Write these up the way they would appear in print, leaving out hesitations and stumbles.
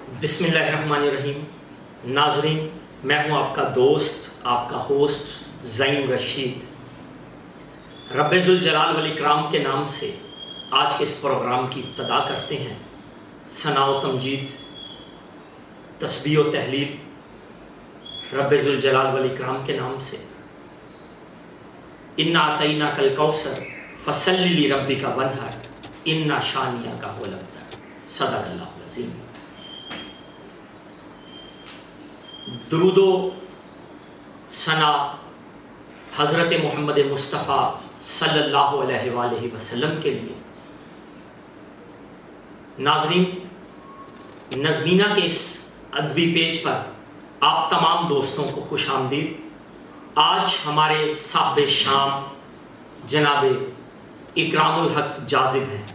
بسم اللہ الرحمن الرحیم۔ ناظرین، میں ہوں آپ کا دوست، آپ کا ہوسٹ زعیم رشید۔ رب ذوالجلال والاکرام کے نام سے آج کے اس پروگرام کی ابتدا کرتے ہیں۔ ثنا و تمجید، تسبیح و تہلیل رب ذوالجلال والاکرام کے نام سے۔ انا اعطیناک الکوثر فصلی لربک وانحر انا شانئک هو الابتر۔ صدق اللہ العظیم۔ درود و ثنا حضرت محمد مصطفیٰ صلی اللہ علیہ وآلہ وسلم کے لیے۔ ناظرین، نظمینہ کے اس ادبی پیج پر آپ تمام دوستوں کو خوش آمدید۔ آج ہمارے صاحب شام جناب اکرام الحق جاذب ہیں۔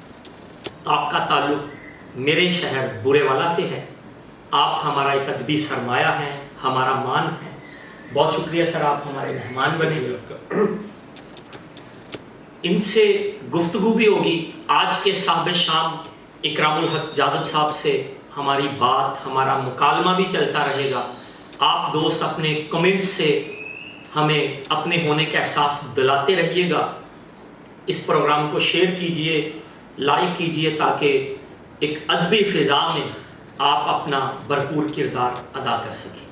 آپ کا تعلق میرے شہر بورے والا سے ہے۔ آپ ہمارا ایک ادبی سرمایہ ہیں، ہمارا مان ہے۔ بہت شکریہ سر، آپ ہمارے مہمان بنے۔ ان سے گفتگو بھی ہوگی۔ آج کے صاحب شام اکرام الحق جاذب صاحب سے ہماری بات، ہمارا مکالمہ بھی چلتا رہے گا۔ آپ دوست اپنے کمنٹس سے ہمیں اپنے ہونے کا احساس دلاتے رہیے گا۔ اس پروگرام کو شیئر کیجئے، لائک کیجئے، تاکہ ایک ادبی فضا میں آپ اپنا بھرپور کردار ادا کر سکیں۔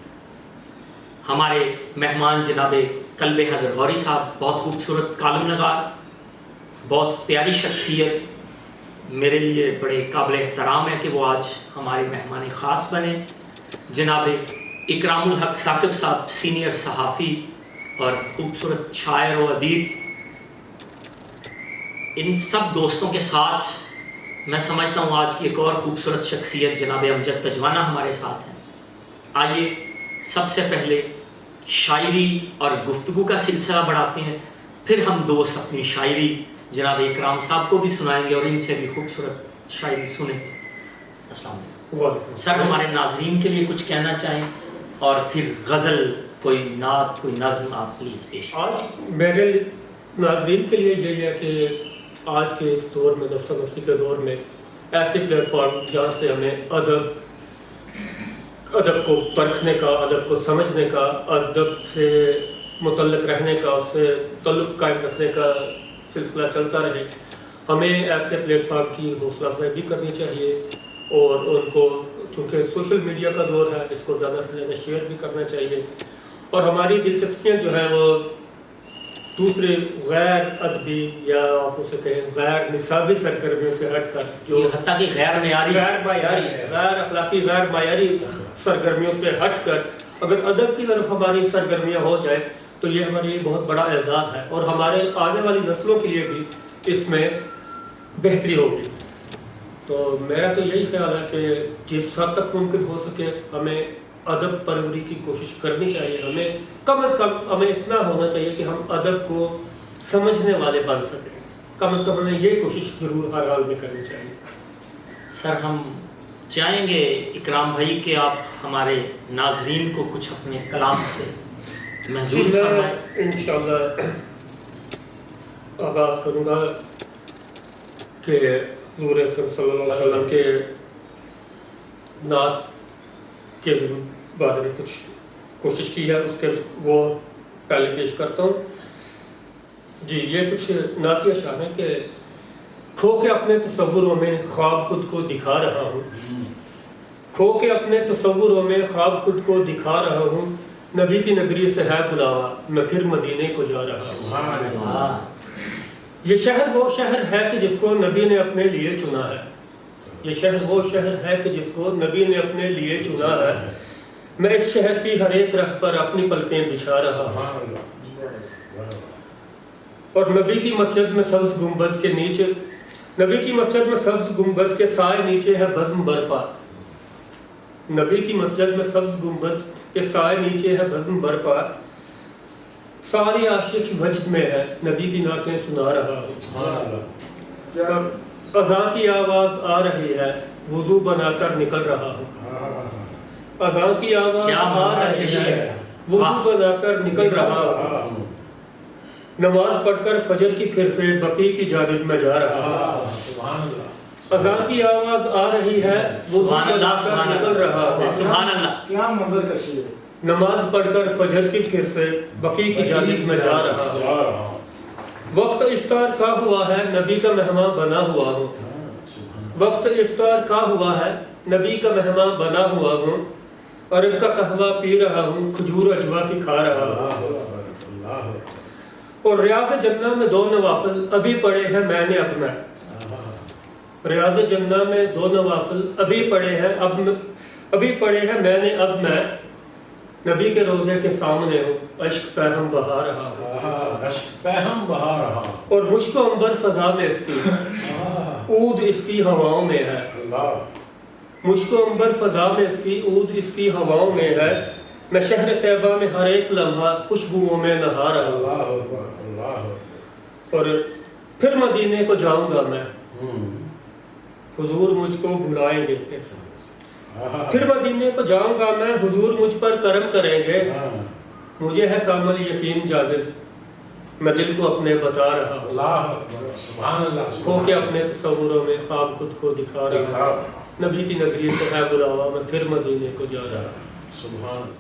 ہمارے مہمان جناب کلب حیدر غوری صاحب، بہت خوبصورت کالم نگار، بہت پیاری شخصیت، میرے لیے بڑے قابل احترام ہے کہ وہ آج ہمارے مہمان خاص بنے۔ جناب اکرام الحق ثاقب صاحب، سینئر صحافی اور خوبصورت شاعر و ادیب۔ ان سب دوستوں کے ساتھ میں سمجھتا ہوں آج کی ایک اور خوبصورت شخصیت جناب امجد تجوانہ ہمارے ساتھ ہیں۔ آئیے سب سے پہلے شاعری اور گفتگو کا سلسلہ بڑھاتے ہیں، پھر ہم دوست اپنی شاعری جناب اکرام صاحب کو بھی سنائیں گے اور ان سے بھی خوبصورت شاعری سنیں گے۔ السلام علیکم سر، ہمارے ناظرین کے لیے کچھ کہنا چاہیں اور پھر غزل، کوئی نعت، کوئی نظم آپ پلیز پیش۔ آج میرے ناظرین کے لیے یہی ہے کہ آج کے اس دور میں، نفسا نفسی کے دور میں، ایسی پلیٹ فارم جہاں سے ہمیں ادب کو پرکھنے کا، ادب کو سمجھنے کا، ادب سے متعلق رہنے کا، اس سے تعلق قائم رکھنے کا سلسلہ چلتا رہے، ہمیں ایسے پلیٹ فارم کی حوصلہ افزائی بھی کرنی چاہیے اور ان کو، چونکہ سوشل میڈیا کا دور ہے، اس کو زیادہ سے زیادہ شیئر بھی کرنا چاہیے۔ اور ہماری دلچسپیاں جو ہیں وہ دوسرے غیر ادبی یا آپ اسے کہیں غیر نصابی سرگرمیوں سے ہٹ کر، جو حتیٰ کہ غیر معیاری، غیر اخلاقی، غیر معیاری سرگرمیوں سے ہٹ کر اگر ادب کی طرف ہماری سرگرمیاں ہو جائیں تو یہ ہمارے لیے بہت بڑا اعزاز ہے اور ہمارے آنے والی نسلوں کے لیے بھی اس میں بہتری ہوگی۔ تو میرا تو یہی خیال ہے کہ جس حد تک ممکن ہو سکے ہمیں ادب پروری کی کوشش کرنی چاہیے۔ ہمیں کم از کم ہمیں اتنا ہونا چاہیے کہ ہم ادب کو سمجھنے والے بن سکیں۔ کم از کم ہمیں یہ کوشش ضرور ہر حال میں کرنی چاہیے۔ سر، ہم چاہیں گے اکرام بھائی کہ آپ ہمارے ناظرین کو کچھ اپنے کلام سے محظوظ فرمائیں۔ انشاءاللہ آغاز کروں گا کہ حضور اکرم صلی اللہ علیہ وسلم کے نعت کے بارے میں کچھ کوشش کی ہے، اس کے وہ پہلے پیش کرتا ہوں۔ جی، یہ کچھ نعتیہ اشعار ہیں کہ کھو کے اپنے تصوروں میں خواب خود کو دکھا رہا ہوں، کھو کے اپنے تصوروں میں خواب خود کو دکھا رہا ہوں، نبی کی نگری سے ہے بلاوا میں پھر مدینے کو جا رہا ہوں۔ یہ شہر وہ شہر ہے کہ جس کو نبی نے اپنے لیے چنا ہے، یہ شہر وہ شہر ہے کہ جس کو نبی نے اپنے لیے چنا ہے، میں اس شہر کی ہر ایک راہ پر اپنی پلکیں بچھا رہا ہوں، اور نبی کی مسجد میں سبز گنبد کے نیچے، نبی کی مسجد میں سبز گنبد کے سائے نیچے ہے بزم برپا، نبی کی مسجد میں سبز گنبد کے سائے نیچے ہے بزم برپا، سارے عاشق وجد میں ہے نبی کی نعتیں سنا رہا ہوں، اذان کی آواز آ رہی ہے وضو بنا کر نکل رہا ہوں، اذان کی آواز آ رہی ہے وضو بنا کر نکل رہا ہوں، نماز پڑھ کر فجر کی پھر سے بقی کی جانب میں جا رہا ہوں، اذان کی آواز آ رہی ہے، سبحان اللہ، سبحان نکل رہا ہے، سبحان اللہ، کیا منظر کشی ہے۔ نماز پڑھ کر فجر کی پھر سے بقیع کی جانب میں جا رہا ہوں، وقت افطار کا ہوا ہے، نبی کا مہمان بنا ہوا ہوں، وقت افطار کا ہوا ہے، نبی کا مہمان بنا ہوا ہوں، عرب کا قہوہ پی رہا ہوں، کھجور اجوا کی کھا رہا ہوں، اور ریاض جنہ میں 2 نوافل ابھی پڑھے ہیں میں نے اب میں، ریاض جنہ میں 2 نوافل ابھی پڑھے ہیں ابھی پڑھے ہیں میں نے اب میں، نبی کے روضے کے سامنے ہوں، عشق پہم بہا رہا ہوں، عشق پہم بہا رہا ہوں، اور مجھ کو عنبر فضا میں اس کی عود اس کی ہواؤں میں ہے، مجھ کو عنبر فضا میں اس کی عود اس کی ہواؤں میں ہے، میں شہر طیبہ میں ہر ایک لمحہ خوشبوؤں میں نہا رہا ہوں، اور پھر مدینے کو جاؤں گا میں، حضور مجھ کو بلائیں گے، پھر مدینے کو جاؤں گا میں، حضور مجھ پر کرم کریں گے، مجھے ہے کامل یقین جاذب، میں دل کو اپنے بتا رہا ہوں، کھو کے اپنے تصوروں میں خواب خود کو دکھا رہا ہوں، نبی کی نگری سے ہے بلاوا، میں پھر مدینے کو جا رہا ہوں۔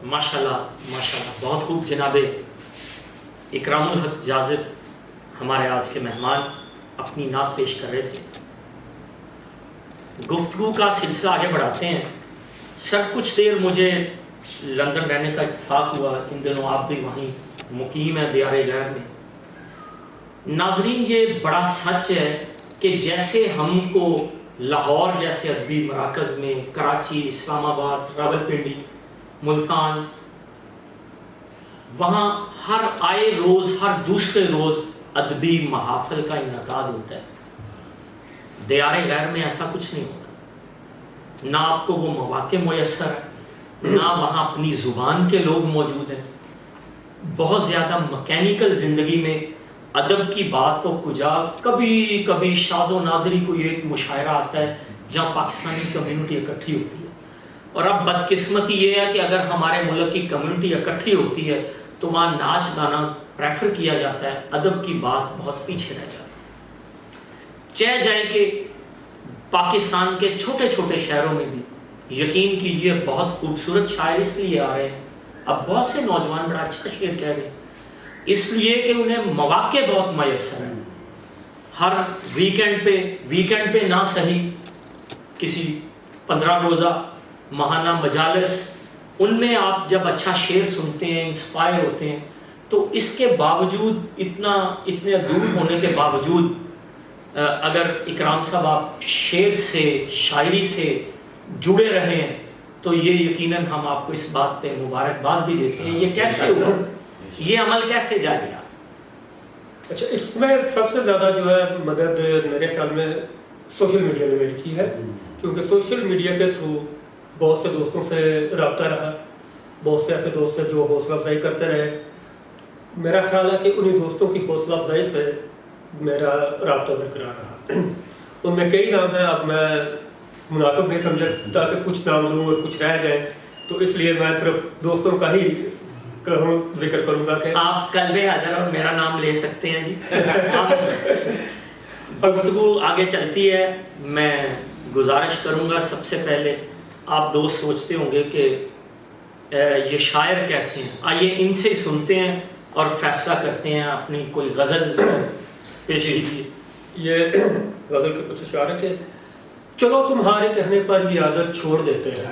ماشاءاللہ ماشاءاللہ، بہت خوب جناب اکرام الحق جاذب ہمارے آج کے مہمان اپنی نعت پیش کر رہے تھے۔ گفتگو کا سلسلہ آگے بڑھاتے ہیں۔ سر کچھ دیر مجھے لندن رہنے کا اتفاق ہوا، ان دنوں آپ بھی وہیں مقیم ہیں دیار غیر میں۔ ناظرین، یہ بڑا سچ ہے کہ جیسے ہم کو لاہور جیسے ادبی مراکز میں، کراچی، اسلام آباد، راولپنڈی، ملتان، وہاں ہر آئے روز ہر دوسرے روز ادبی محافل کا انعقاد ہوتا ہے، دیار غیر میں ایسا کچھ نہیں ہوتا۔ نہ آپ کو وہ مواقع میسر ہے، نہ وہاں اپنی زبان کے لوگ موجود ہیں، بہت زیادہ مکینیکل زندگی میں ادب کی بات تو کجا، کبھی کبھی شاذ و نادری کوئی ایک مشاعرہ آتا ہے جہاں پاکستانی کمیونٹی اکٹھی ہوتی ہے، اور اب بدقسمتی یہ ہے کہ اگر ہمارے ملک کی کمیونٹی اکٹھی ہوتی ہے تو وہاں ناچ گانا پریفر کیا جاتا ہے، ادب کی بات بہت پیچھے رہ جاتی ہے۔ چہ جائے کہ پاکستان کے چھوٹے چھوٹے شہروں میں بھی یقین کیجئے بہت خوبصورت شاعر اس لیے آ رہے ہیں، اب بہت سے نوجوان بڑا اچھا شعر کہہ رہے ہیں، اس لیے کہ انہیں مواقع بہت میسر ہیں۔ ہر ویکنڈ پہ نہ صحیح، کسی 15 روزہ ماہانہ مجالس، ان میں آپ جب اچھا شعر سنتے ہیں، انسپائر ہوتے ہیں، تو اس کے باوجود اتنے دور ہونے کے باوجود اگر اکرام صاحب آپ شعر سے، شاعری سے جڑے رہے ہیں تو یہ یقیناً ہم آپ کو اس بات پہ مبارکباد بھی دیتے ہیں۔ یہ کیسے ہوا؟ یہ عمل کیسے جاری رہا؟ اچھا، اس میں سب سے زیادہ جو ہے مدد میرے خیال میں سوشل میڈیا نے میری کی ہے، کیونکہ سوشل میڈیا کے تھرو بہت سے دوستوں سے رابطہ رہا، بہت سے ایسے دوست ہیں جو حوصلہ افزائی کرتے رہے، میرا خیال ہے کہ انہی دوستوں کی حوصلہ افزائی سے میرا رابطہ برقرار رہا۔ ان میں کئی نام ہیں، اب میں مناسب نہیں سمجھتا کہ کچھ نام لوں اور کچھ رہ جائیں، تو اس لیے میں صرف دوستوں کا ہی ذکر کروں گا کہ آپ قلب حیدر اور میرا نام لے سکتے ہیں جی۔ گفتگو آگے چلتی ہے، میں گزارش کروں گا سب سے پہلے، آپ دوست سوچتے ہوں گے کہ یہ شاعر کیسے ہیں، آئیے ان سے سنتے ہیں اور فیصلہ کرتے ہیں، اپنی کوئی غزل پیش کیجیے۔ یہ غزل کے کچھ اشعار ہیں کہ چلو تمہارے کہنے پر یہ عادت چھوڑ دیتے ہیں،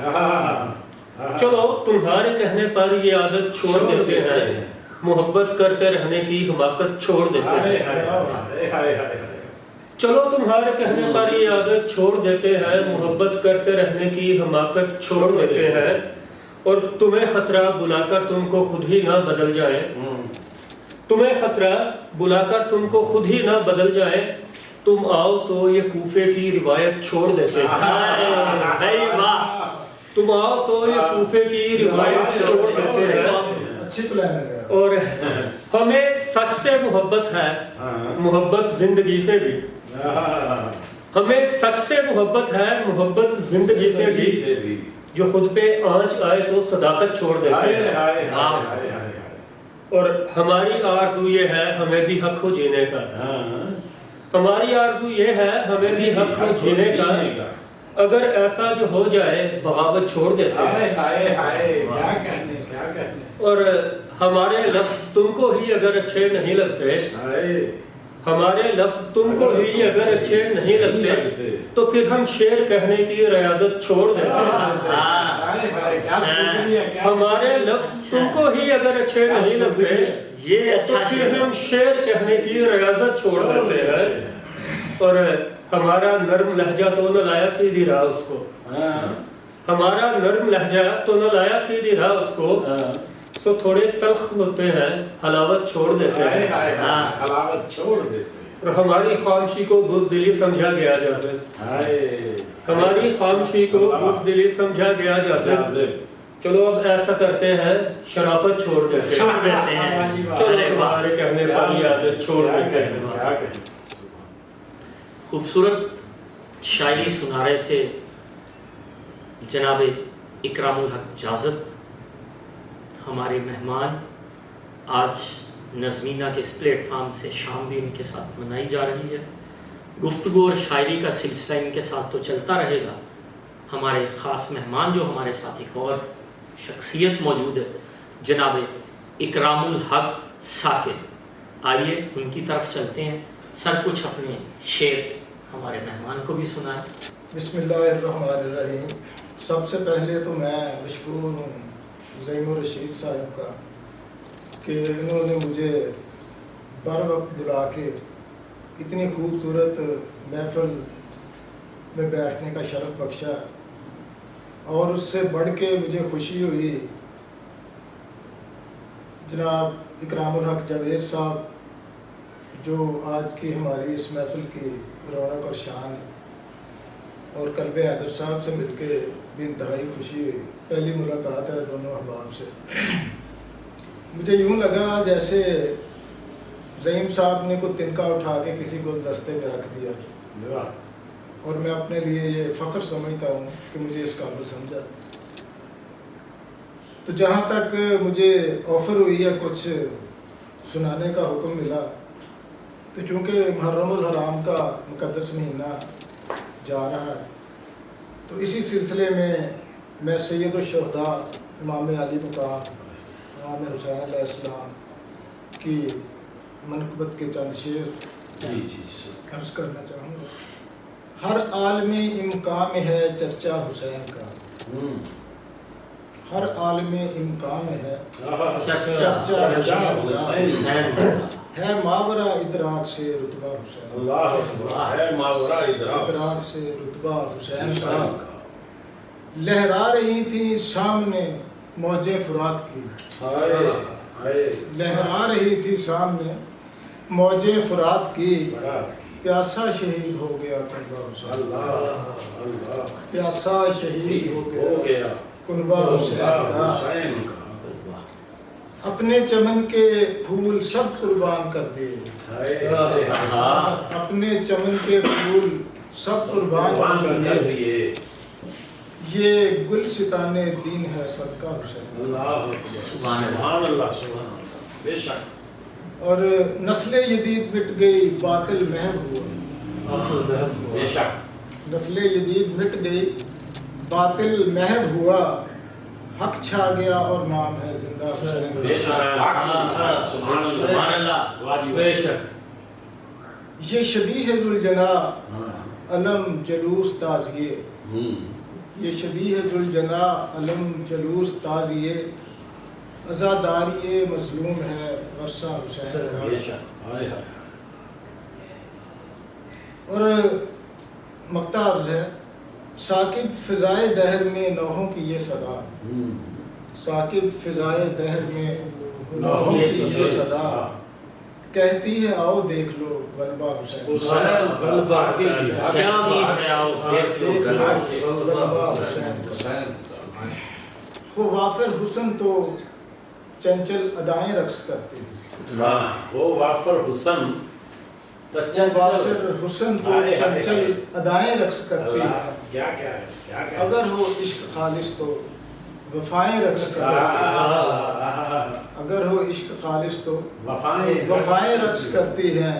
چلو تمہارے کہنے پر یہ عادت چھوڑ دیتے ہیں، محبت کرتے رہنے کی حماقت چھوڑ دیتے ہیں، چلو تمہارے کہنے پر یہ عادت چھوڑ دیتے ہیں، محبت کرتے رہنے کی حماقت چھوڑ دیتے ہیں، اور تمہیں خطرہ بلا کر تم کو خود ہی نہ بدل جائیں، تمہیں خطرہ بلا کر تم کو خود ہی نہ بدل جائیں، تم آؤ تو یہ کوفے کی روایت چھوڑ دیتے ہیں، تم آؤ تو یہ کوفے کی روایت چھوڑ دیتے ہیں، اور ہمیں سچ سے محبت ہے، محبت زندگی سے بھی، ہمیں سچ سے محبت ہے، محبت زندگی سے بھی، جو خود پہ آنچ آئے تو صداقت چھوڑ دیتے ہیں، اور ہماری آرزو یہ ہے ہمیں بھی حق ہو جینے کا، ہماری آرزو یہ ہے ہمیں بھی حق میں جینے کا، اگر ایسا جو ہو جائے بغاوت چھوڑ دیتے ہیں، ہائے ہائے ہائے کیا کہنے کیا کہنے، اور ہمارے لفظ تم کو ہی اگر اچھے نہیں لگتے، ہائے ہمارے لفظ تم کو ہی اگر اچھے نہیں لگتے تو پھر ہم شعر کہنے کی ریاضت چھوڑ دیتے ہیں۔ ہائے ہائے کیا شکریہ کیا ہمارے لفظ تم کو ہی اگر اچھے نہیں لگتے یہ تو اچھا پھر شعر ہم شعر کہنے کی ریاضت چھوڑ دیتے ہیں، اور ہمارا نرم لہجہ تو نہ لایا سیدھی راہ اس کو، ہمارا نرم لہجہ تو نہ لایا سیدھی راہ اس کو، سو تھوڑے تلخ ہوتے ہیں حلاوت چھوڑ دیتے ہیں، حلاوت چھوڑ دیتے ہیں، اور ہماری خاموشی کو بزدلی سمجھا گیا جاتا ہے، ہائے ہماری خاموشی کو بزدلی سمجھا گیا جاتا ہے۔ چلو اب ایسا کرتے ہیں شرافت چھوڑ دیتے ہیں، چھوڑ دیتے ہیں۔ چلو تمہارے کہنے پر یہ عادت چھوڑ دیتے ہیں۔ کیا کہنے، خوبصورت شاعری سنا رہے تھے جناب اکرام الحق جاذب، ہمارے مہمان۔ آج نظمینہ کے اس پلیٹ فارم سے شام بھی ان کے ساتھ منائی جا رہی ہے۔ گفتگو اور شاعری کا سلسلہ ان کے ساتھ تو چلتا رہے گا۔ ہمارے خاص مہمان جو ہمارے ساتھ ایک اور شخصیت موجود ہے جناب اکرام الحق ثاقب، آئیے ان کی طرف چلتے ہیں۔ سر کچھ اپنے شعر ہمارے مہمان کو بھی سنائیں۔ بسم اللہ الرحمن الرحیم۔ سب سے پہلے تو میں مشکور ہوں زعیم الرشید صاحب کا کہ انہوں نے مجھے بر وقت بلا کے اتنی خوبصورت محفل میں بیٹھنے کا شرف بخشا، اور اس سے بڑھ کے مجھے خوشی ہوئی جناب اکرام الحق جاوید صاحب جو آج کی ہماری اس محفل کی رونق اور شان، اور قلب حیدر صاحب سے مل کے بھی انتہائی خوشی ہوئی۔ پہلی ملاقات ہے دونوں احباب سے۔ مجھے یوں لگا جیسے زعیم صاحب نے کوئی تنکا اٹھا کے کسی گلدستے پہ رکھ دیا، اور میں اپنے لیے یہ فخر سمجھتا ہوں کہ مجھے اس قابل سمجھا۔ تو جہاں تک مجھے آفر ہوئی ہے کچھ سنانے کا حکم ملا، تو چونکہ محرم الحرام کا مقدس مہینہ جا رہا ہے، تو اسی سلسلے میں سید الشہداء امام علی مقام امام حسین علیہ السلام کی منقبت کے چند شعر عرض کرنا چاہوں گا۔ ہر عالم امکان میں ہے چرچا حسین کا، ہر عالم امکان میں ہے چرچا حسین کا، ہے ماورا ادراک سے رتبہ حسین، اللہ اکبر، ہے ماورا ادراک سے رتبہ حسین کا۔ لہرا رہی تھی سامنے موجیں فرات کی، لہرا رہی تھی سامنے موجیں فرات کی، پیاسا شہید ہو گیا کنبہ حسین، پیاسا شہید ہو گیا کنبہ حسین کا۔ اپنے چمن کے پھول سب قربان کر دیے، اپنے چمن کے پھول سب قربان کر دیے، یہ گلستان دین ہے صدقہ حسین۔ سبحان اللہ سبحان اللہ، بے شک، اور نسل جدید مٹ گئی باطل محو ہوا، بے شک، نسل جدید مٹ گئی باطل محو ہوا، حق چھا گیا اور نام ہے زندہ حسین۔ بے شک، سبحان اللہ، بے شک۔ یہ شبیہ ذوالجناح علم جلوس تازیے، یہ شبیہ ذوالجناح علم جلوس تازیے، عزاداری مظلوم ہے ورثہ حسین کا۔ بے شک، ہائے ہائے، اور مقطع عرض ہے، ثاقب فضائے دہر میں نوحوں کی یہ صدا، ثاقب فضائے دہر میں نوحوں کی یہ صدا، کہتی ہے آؤ دیکھ لو غلبہ حسین، غلبہ حسین، کیا بات ہے، آؤ دیکھ لو غلبہ حسین کا۔ خو وافر حسن تو چنچل ادائیں رقص کرتے ہیں، وہ وافر حسن، وافر حسن تو چنچل ادائیں رقص کرتے ہیں، کیا کیا ہے، کیا کیا ہے، اگر ہو عشق خالص تو وفائیں رقص کرتے ہیں، اگر ہو عشق خالص تو وفائیں رقص کرتی ہیں،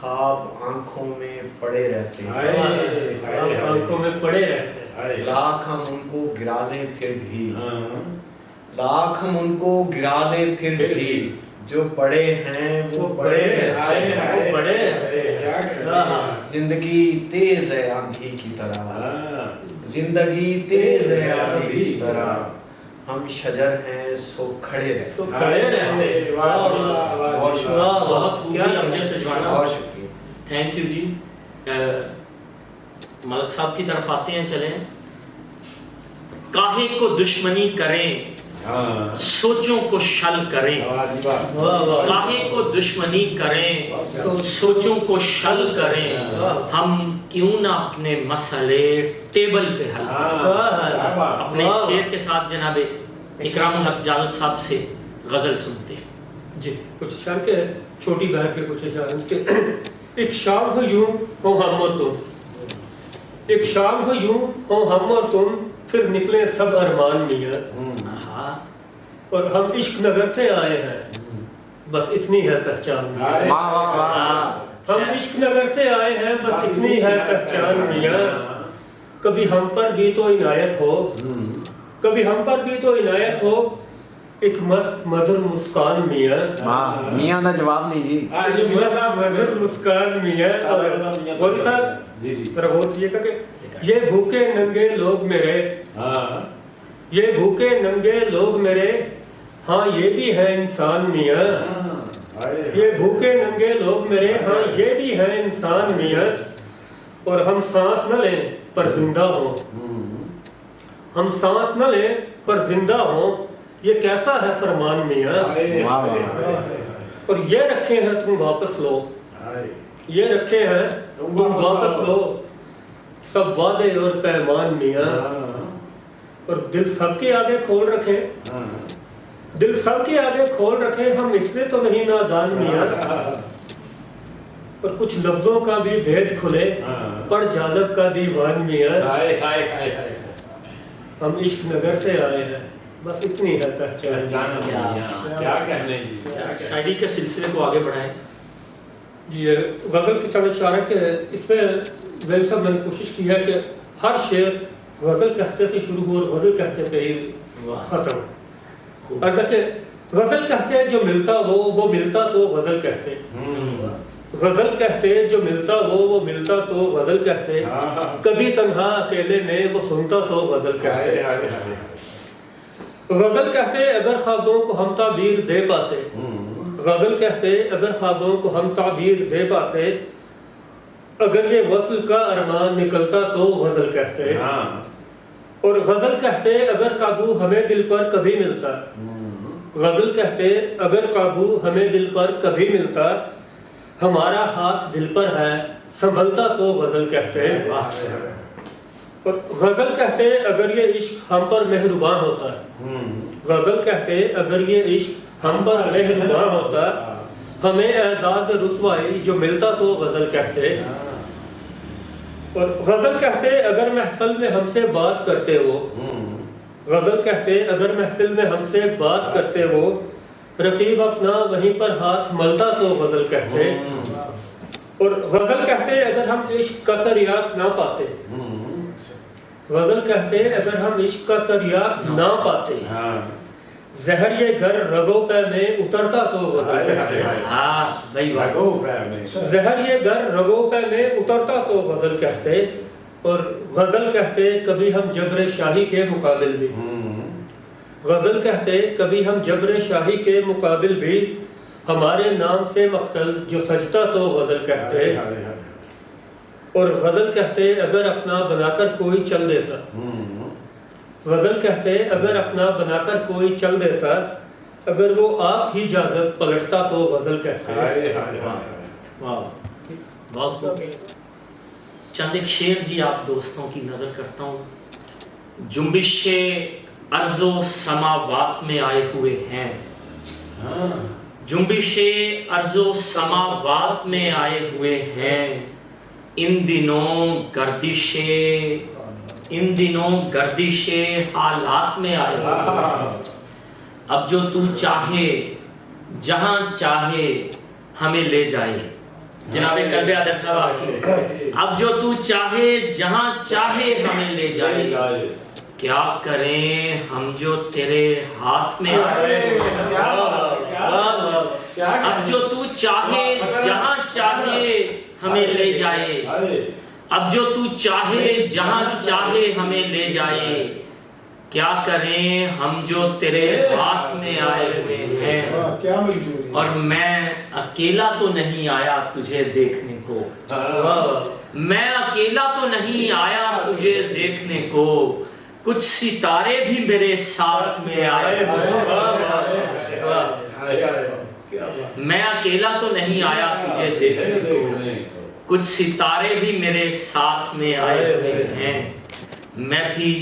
خواب آنکھوں میں پڑے رہتے ہیں، ہائے ہائے ہائے آنکھوں میں پڑے رہتے ہیں، ہائے لاکھ ہم ان کو گرا لیں پھر بھی، ہاں لاکھ ہم ان کو گرا لیں پھر بھی، جو بڑے ہیں وہ بڑے ہائے رہتے ہیں، ہائے بڑے کیا کریں زندگی تیز ہے آندھی کی طرح، ہاں زندگی تیز ہے آندھی کی طرح، ہم شجر ہیں سو کھڑے رہتے سو ہیں۔ کھڑے رہتے ہیں۔ واہ واہ بہت شکریہ۔ واہ بہت خوبی کیا امجد تجوانہ، بہت شکریہ۔ تھینک یو جی۔ ملک صاحب کی طرف آتے ہیں، چلیں۔ کاہے کو دشمنی کریں، ہاں سوچوں کو شل کریں، واہ واہ کاہے کو دشمنی کریں، سوچوں کو شل کریں، ہم کیوں نہ اپنے مسئلے ٹیبل پہ حل کریں۔ اپنے اس شعر کے ساتھ جناب اکرام الحق جاذب صاحب سے غزل سنتے ہیں۔ جی کچھ اشعار کے چھوٹی بہن کے کچھ اشعار اس کے ایک شام ہو یوں ہو ہم اور تم، ایک شام ہو یوں ہو ہم اور تم، پھر نکلے سب ارمان میاں، ہاں اور ہم عشق نگر سے آئے ہیں، بس اتنی ہے پہچان میاں، ہم عشق نگر سے آئے ہیں، بس اتنی ہے پہچان میاں، کبھی ہم پر بھی تو عنایت ہو، کبھی ہم پر بھی تو عنایت ہو، ایک مست مدھر مسکان میاں، میاں دا جواب نہیں جی، ایک مست مدھر مسکان میاں۔ اور غوری صاحب جی جی ذرا غور کیجیے گا کہ یہ بھوکے ننگے لوگ میرے، ہاں یہ بھوکے ننگے لوگ میرے، ہاں یہ بھی ہے انسان میاں، یہ بھوکے ننگے لوگ میرے، ہاں یہ بھی ہے انسان میاں، اور ہم سانس نہ لیں پر زندہ ہوں، ہم سانس نہ لیں پر زندہ ہوں، یہ کیسا ہے فرمان میاں، اور یہ رکھے ہیں تم واپس لو، یہ رکھے ہیں تم واپس لو، سب وعدے اور پیمان میاں، اور دل سب کے آگے کھول رکھے، دل سب کے آگے کھول رکھے، ہم اتنے تو نہیں نادان میاں، اور کچھ لفظوں کا بھی بھید کھلے، پڑھ جاذب کا دیوان میاں، ہم عشق نگر سے آئے ہیں، بس اتنی ہے پہچان۔ کیا کہنے جی، شاعری کے سلسلے کو آگے بڑھائیں۔ جی یہ غزل کی چند اشعار ہے کہ اس میں ذیل صاحب میں نے کوشش کی ہے کہ ہر شعر غزل کہتے سے شروع ہو اور غزل کہتے پہ ہی ختم، اگر کہ غزل کہتے جو ملتا وہ ملتا تو غزل کہتے، غزل کہتے جو ملتا وہ ملتا تو غزل کہتے، کبھی تنہا اکیلے میں وہ سنتا تو غزل کہتے، غزل کہتے اگر خوابوں کو ہم تعبیر دے پاتے، غزل کہتے اگر خوابوں کو ہم تعبیر دے پاتے، اگر یہ وصل کا ارمان نکلتا تو غزل کہتے، اور غزل کہتے اگر قابو ہمیں دل پر کبھی ملتا، غزل کہتے اگر قابو ہمیں دل پر کبھی ملتا، ہمارا ہاتھ دل پر ہے سنبھلتا تو غزل کہتے، اور غزل کہتے اگر یہ عشق ہم پر مہربان ہوتا، غزل کہتے اگر یہ عشق ہم پر مہربان ہوتا، ہمیں اعزاز رسوائی جو ملتا تو غزل کہتے، اور غزل کہتے اگر محفل میں ہم سے بات کرتے وہ، غزل کہتے اگر محفل میں ہم سے بات کرتے وہ، رقیب اپنا وہیں پر ہاتھ ملتا تو غزل کہتے، اور غزل کہتے اگر ہم عشق کا تریاق نہ پاتے، غزل کہتے اگر ہم عشق کا تریاق نہ پاتے، زہر یہ گر رگوں پہ میں اترتا تو غزل کہتے، ہاں بھائی زہر یہ گر رگوں پہ میں اترتا تو غزل کہتے، اور غزل کہتے کبھی ہم جبر شاہی کے مقابل بھی، غزل کہتے کبھی ہم جبر شاہی کے مقابل بھی، ہمارے نام سے مقتل جو سجتا تو غزل کہتے، اور غزل کہتے اگر اپنا بنا کر کوئی چل دیتا، غزل کہتے اگر اپنا بنا کر کوئی چل دیتا، اگر وہ آپ ہی جاذب پلٹتا تو غزل کہتے۔ واہ بہت خوب۔ چند ایک شعر جی آپ دوستوں کی نظر کرتا ہوں۔ جنبش ارض و سماوات میں آئے ہوئے ہیں، جنبش ارض و سماوات میں آئے ہوئے ہیں، ان دنوں گردش حالات میں آئے ہوئے ہیں، اب جو تو چاہے جہاں چاہے ہمیں لے جائے، جناب قلب ادر صاحب آپ کی، اب جو تو چاہے جہاں چاہے ہمیں لے جائے، کیا کریں ہم جو تیرے ہاتھ میں آئے، اب جو تو چاہے جہاں چاہے ہمیں لے جائے، اب جو تو چاہے جہاں چاہے ہمیں لے جائے، کیا کریں ہم جو تیرے ہاتھ میں آئے ہوئے ہیں، کیا مجبوری، اور میں اکیلا تو نہیں آیا تجھے دیکھنے کو، میں اکیلا تو نہیں آیا تجھے دیکھنے کو، کچھ ستارے بھی میرے ساتھ میں آئے ہوئے ہیں، میں اکیلا تو نہیں آیا تجھے دیکھنے کو، کچھ ستارے بھی میرے ساتھ میں آئے ہوئے ہیں، میں بھی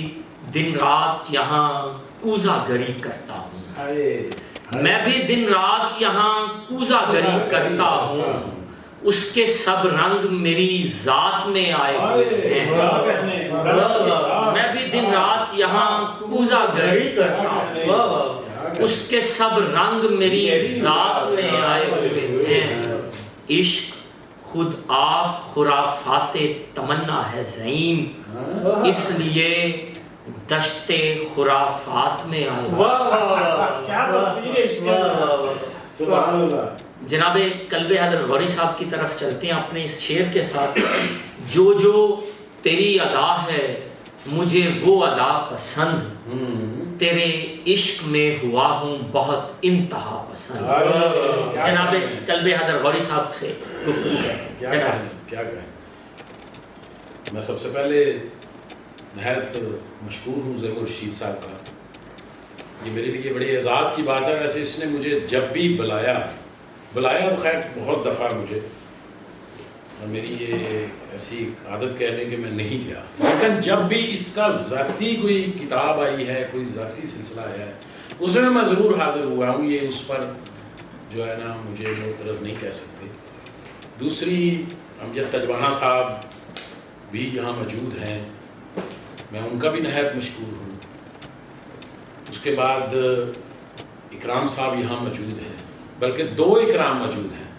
دن رات یہاں کوزہ گری کرتا ہوں، میں بھی دن رات یہاں کوزہ گری کرتا ہوں، اس کے سب رنگ میری ذات میں آئے ہوئے ہیں، میں بھی دن رات یہاں کوزہ گری کرتا ہوں، اس کے سب رنگ میری ذات میں آئے ہوئے ہیں، عشق خود آپ خرافات تمنا ہے زعیم، اس لیے دشت خرافات میں آئے ہوئے ہیں۔ جناب قلب حضرت غوری صاحب کی طرف چلتے ہیں اپنے اس شعر کے ساتھ، جو جو تیری ادا ہے مجھے وہ ادا پسند، تیرے عشق میں ہوا ہوں بہت انتہا پسند۔ جناب قلب حضرت غوری صاحب سے گفتگو کریں۔ کیا کہیں، میں سب سے پہلے نہایت مشکور ہوں ضرور رشید صاحب کا، یہ میرے لیے بڑی اعزاز کی بات ہے۔ ویسے اس نے مجھے جب بھی بلایا تو خیر بہت دفعہ مجھے، اور میری یہ ایسی عادت کہہ لیں کہ میں نہیں گیا، لیکن جب بھی اس کا ذاتی کوئی کتاب آئی ہے، کوئی ذاتی سلسلہ ہے، اس میں ضرور حاضر ہوا ہوں۔ یہ اس پر جو ہے نا مجھے معترض نہیں کہہ سکتے۔ دوسری، امجد تجوانہ صاحب بھی یہاں موجود ہیں، میں ان کا بھی نہایت مشکور ہوں۔ اس کے بعد اکرام صاحب یہاں موجود ہیں، بلکہ 2 اکرام موجود ہیں،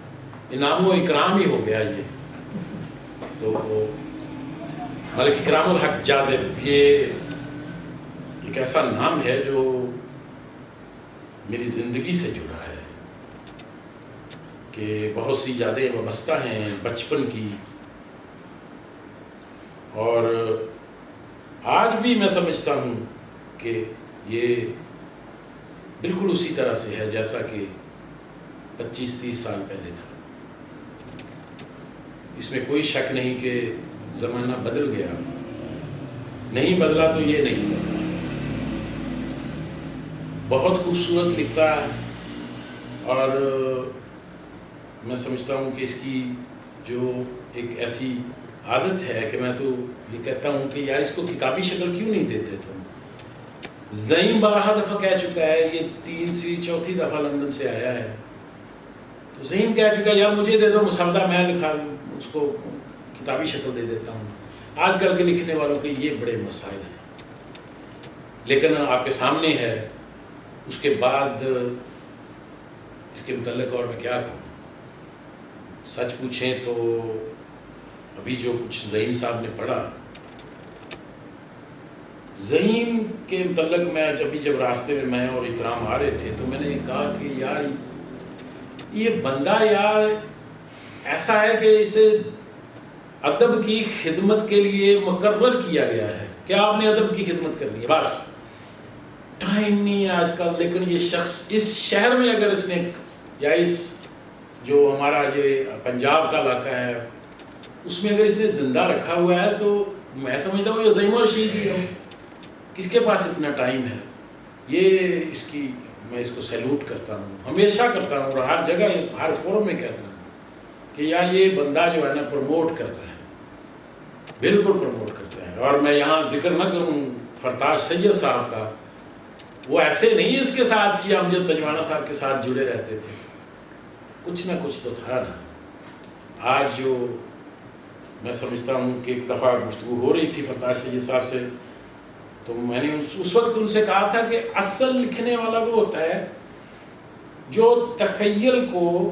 انعام و اکرام ہی ہو گیا یہ تو۔ ملک اکرام الحق جاذب، یہ ایک ایسا نام ہے جو میری زندگی سے جڑا ہے، کہ بہت سی یادیں وابستہ ہیں بچپن کی، اور آج بھی میں سمجھتا ہوں کہ یہ بالکل اسی طرح سے ہے جیسا کہ 25-30 سال پہلے تھا۔ اس میں کوئی شک نہیں کہ زمانہ بدل گیا، نہیں بدلا تو یہ نہیں بدلا۔ بہت خوبصورت لکھتا ہے، اور میں سمجھتا ہوں کہ اس کی جو ایک ایسی عادت ہے کہ میں تو یہ کہتا ہوں کہ یار اس کو کتابی شکل کیوں نہیں دیتے تم۔ زعیم بارہا دفعہ کہہ چکا ہے، یہ 3-4 دفعہ لندن سے آیا ہے، تو زعیم کہہ چکا ہے یار مجھے دے دو مسودہ، میں لکھا اس کو کتابی شکل دے دیتا ہوں۔ آج کل کے لکھنے والوں کے یہ بڑے مسائل ہیں، لیکن آپ کے سامنے ہے۔ اس کے بعد اس کے متعلق اور میں کیا کہوں، سچ پوچھیں تو ابھی جو کچھ زعیم صاحب نے پڑھا، زعیم کے متعلق میں جب راستے میں اور اکرام آ رہے تھے تو میں نے کہا کہ یار یہ بندہ یار ایسا ہے کہ اسے ادب کی خدمت کے لیے مقرر کیا گیا ہے کہ آپ نے ادب کی خدمت کرنی ہے، بس ٹائم نہیں ہے آج کل۔ لیکن یہ شخص اس شہر میں اگر اس نے، یا اس جو ہمارا یہ پنجاب کا علاقہ ہے اس میں اگر اس نے زندہ رکھا ہوا ہے تو میں سمجھتا ہوں یہ زعیم و رشید ہی ہے۔ کس کے پاس اتنا ٹائم ہے؟ یہ اس کی میں اس کو سیلوٹ کرتا ہوں، ہمیشہ کرتا ہوں، اور ہر جگہ ہر فورم میں کہتا ہوں کہ یار یہ بندہ جو ہے نا پروموٹ کرتا ہے، بالکل پروموٹ کرتا ہے۔ اور میں یہاں ذکر نہ کروں فرتاش سید صاحب کا، وہ ایسے نہیں اس کے ساتھ ہی امجد تجوانہ صاحب کے ساتھ جڑے رہتے تھے، کچھ نہ کچھ تو تھا نا۔ آج جو میں سمجھتا ہوں کہ ایک دفعہ گفتگو ہو رہی تھی فرتاش سید صاحب سے، تو میں نے اس وقت ان سے کہا تھا کہ اصل لکھنے والا وہ ہوتا ہے جو تخیل کو